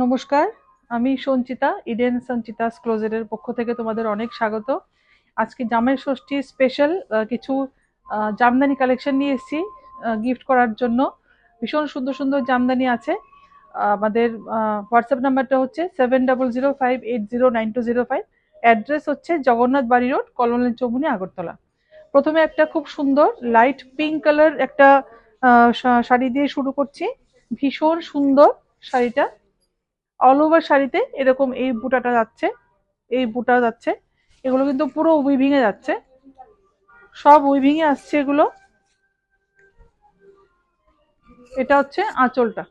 নমস্কার, আমি সঞ্চিতা। ইডেন সঞ্চিতাস ক্লোজেটের পক্ষ থেকে তোমাদের অনেক স্বাগত। আজকে জামাই ষষ্ঠী স্পেশাল কিছু জামদানি কালেকশন নিয়ে এসেছি গিফট করার জন্য। ভীষণ সুন্দর সুন্দর জামদানি আছে। আমাদের হোয়াটসঅ্যাপ নাম্বারটা হচ্ছে 7005809205। অ্যাড্রেস হচ্ছে জগন্নাথ বাড়ি রোড, কলোনিয়াল চৌমুহনী, আগরতলা। প্রথমে একটা খুব সুন্দর লাইট পিঙ্ক কালার একটা শাড়ি দিয়ে শুরু করছি। ভীষণ সুন্দর শাড়িটা। অল ওভার শাড়িতে এরকম এই বুটাটা যাচ্ছে, এই বুটা যাচ্ছে। এগুলো কিন্তু পুরো উইভিং এ যাচ্ছে, সব উইভিং এ আসছে এগুলো। এটা হচ্ছে আঁচলটা,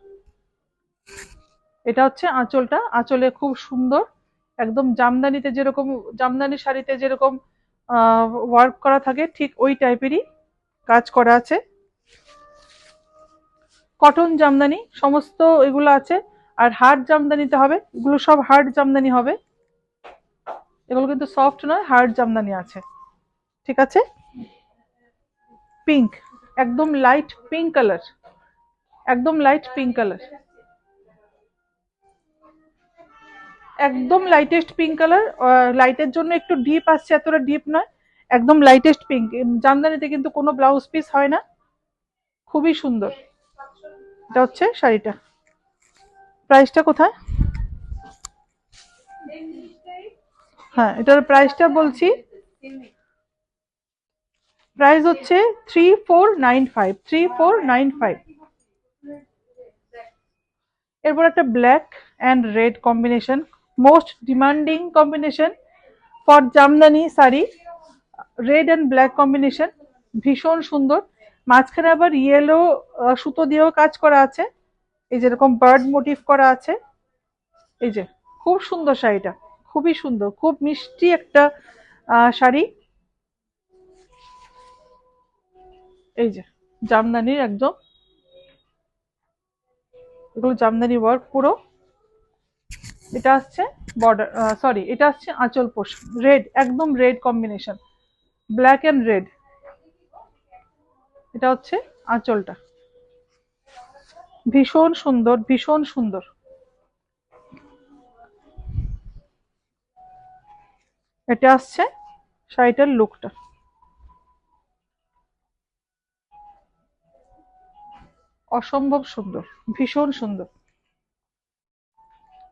এটা হচ্ছে আঁচলটা। আঁচলে খুব সুন্দর একদম জামদানিতে যেরকম, জামদানি শাড়িতে যেরকম ওয়ার্ক করা থাকে ঠিক ওই টাইপেরই কাজ করা আছে। কটন জামদানি সমস্ত এগুলো আছে। আর হার্ড জামদানিতে হবে, এগুলো সব হার্ড জামদানি হবে। এগুলো কিন্তু সফট নয়, হার্ড জামদানি আছে। ঠিক আছে। পিঙ্ক, একদম লাইট পিঙ্ক কালার, একদম লাইট পিঙ্ক কালার, একদম লাইটেস্ট পিঙ্ক কালার। লাইটের জন্য একটু ডিপ আসছে, এতটা ডিপ নয়, একদম লাইটেস্ট পিঙ্ক। জামদানিতে কিন্তু কোনো ব্লাউজ পিস হয় না, খুবই সুন্দর। এটা হচ্ছে শাড়িটা। প্রাইসটা কোথায়? হ্যাঁ, এটার প্রাইসটা বলছি। প্রাইস হচ্ছে 3495, 3495। এরপর একটা black and red combination, most demanding combination for Jamdani sari. Red and black combination, ভীষণ সুন্দর। মাঝখানে আবার ইয়েলো সুতো দিয়েও কাজ করা আছে, এই যেরকম বার্ড মোটিভ করা আছে। এই যে খুব সুন্দর শাড়িটা, খুবই সুন্দর, খুব মিষ্টি একটা শাড়ি। এই যে জামদানির একদম, এগুলো জামদানি ওয়ার্ক পুরো। এটা আসছে বর্ডার, সরি, এটা আসছে আঁচল পোর্শন। রেড, একদম red combination, black and red. এটা হচ্ছে আঁচলটা, ভীষণ সুন্দর, ভীষণ সুন্দর। এটা আসছে শাড়িটার লুকটা, অসম্ভব সুন্দর, ভীষণ সুন্দর।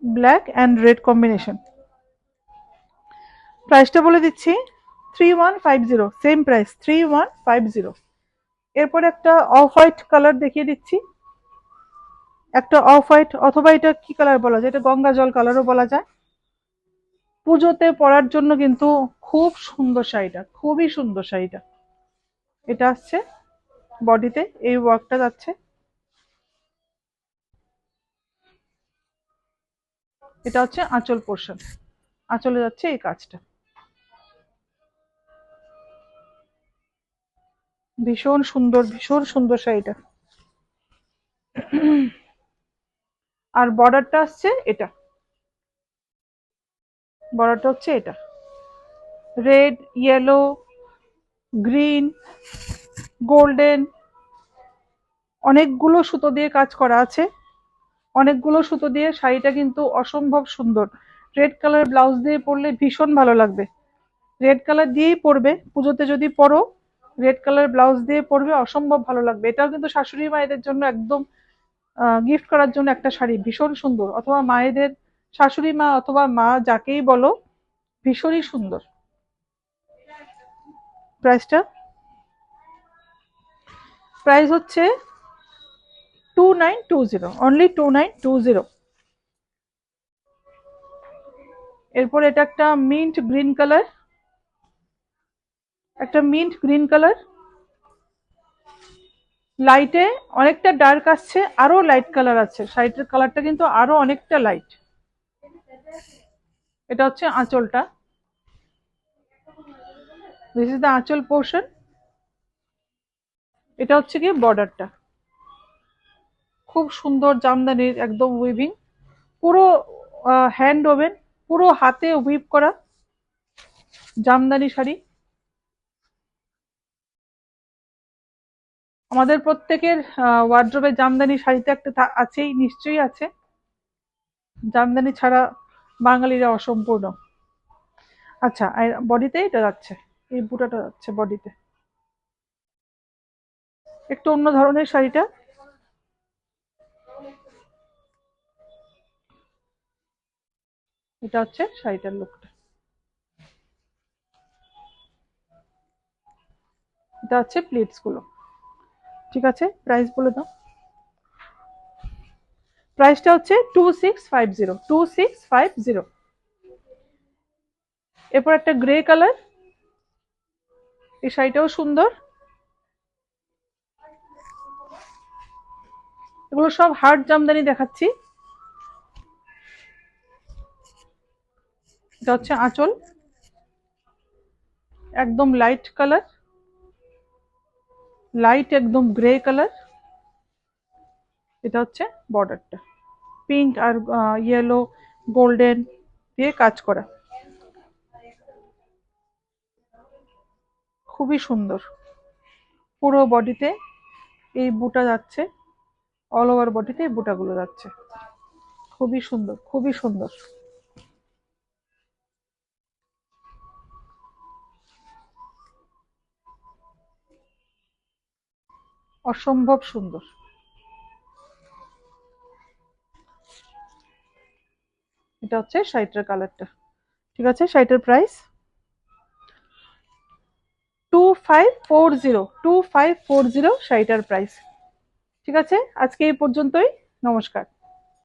Black and red combination. প্রাইসটা বলে দিচ্ছি, 3150, সেম প্রাইস 3150। এরপর একটা অফ হোয়াইট কালার দেখিয়ে দিচ্ছি। একটা অফ হোয়াইট, অথবা এটা কি কালার বলা যায়, এটা গঙ্গা জল কালারও বলা যায়। পুজোতে পরার জন্য কিন্তু খুব সুন্দর শাড়িটা, খুবই সুন্দর শাড়িটা। এটা আসছে বডিতে, এই ওয়ার্কটা যাচ্ছে। এটা হচ্ছে আঁচল পোর্শন, আঁচলে যাচ্ছে এই কাজটা। ভীষণ সুন্দর, ভীষণ সুন্দর শাড়িটা। আর বর্ডারটা আসছে এটা, বর্ডারটা হচ্ছে এটা, রেড, ইয়েলো, গ্রিন, গোল্ডেন, অনেকগুলো সুতো দিয়ে কাজ করা আছে। অনেকগুলো সুতো দিয়ে শাড়িটা কিন্তু অসম্ভব সুন্দর। রেড কালার ব্লাউজ দিয়ে পরলে ভীষণ ভালো লাগবে। রেড কালার দিয়েই পরবে, পুজোতে যদি পরো রেড কালার ব্লাউজ দিয়ে পরবে, অসম্ভব ভালো লাগবে। এটাও কিন্তু শাশুড়ি মায়েদের জন্য একদম গিফট করার জন্য একটা শাড়ি, ভীষণ সুন্দর। অথবা মায়েদের, শাশুড়ি মা অথবা মা যাকেই বলো, ভীষণই সুন্দর। প্রাইসটা, প্রাইস হচ্ছে 2920, অনলি 2920। এরপর এটা একটা মিন্ট গ্রিন কালার, একটা মিন্ট গ্রিন কালার। লাইটে অনেকটা ডার্ক আসছে, আরো লাইট কালার আছে, শাড়িটার কালারটা কিন্তু আরো অনেকটা লাইট। এটা হচ্ছে আঁচলটা, দিস ইজ দ্য আঁচল পোর্শন। এটা হচ্ছে কি বর্ডারটা, খুব সুন্দর জামদানির একদম উইভিং, পুরো হ্যান্ড ওভেন, পুরো হাতে উইভ করা জামদানি শাড়ি। আমাদের প্রত্যেকের ওয়ার্ড্রোবে জামদানি শাড়িতে একটা আছেই, নিশ্চয়ই আছে। জামদানি ছাড়া বাঙালিরা অসম্পূর্ণ। আচ্ছা, আর বডিতে এটা যাচ্ছে, এই বুটাটা যাচ্ছে বডিতে, একটু অন্য ধরনের শাড়িটা। এটা হচ্ছে শাড়িটার লুকটা। এটা হচ্ছে প্লিটস গুলো। ঠিক আছে, প্রাইস বলে দাও। প্রাইসটা হচ্ছে 2650, 2650। এরপর একটা গ্রে কালার, এই শাড়িটাও সুন্দর। এগুলো সব হার্ড জামদানি দেখাচ্ছি। এটা হচ্ছে আঁচল, একদম লাইট কালার, লাইট একদম গ্রে কালার। এটা হচ্ছে বর্ডারটা, পিঙ্ক আর ইয়েলো গোল্ডেন দিয়ে কাজ করা, খুবই সুন্দর। পুরো বডিতে এই বুটা যাচ্ছে, অল ওভার বডিতে এই বুটাগুলো যাচ্ছে, খুবই সুন্দর, খুবই সুন্দর, অসম্ভব সুন্দর। এটা হচ্ছে শাড়িটার কালারটা। ঠিক আছে, শাড়িটার প্রাইস 2540, 2540 শাড়িটার প্রাইস। ঠিক আছে, আজকে এই পর্যন্তই। নমস্কার।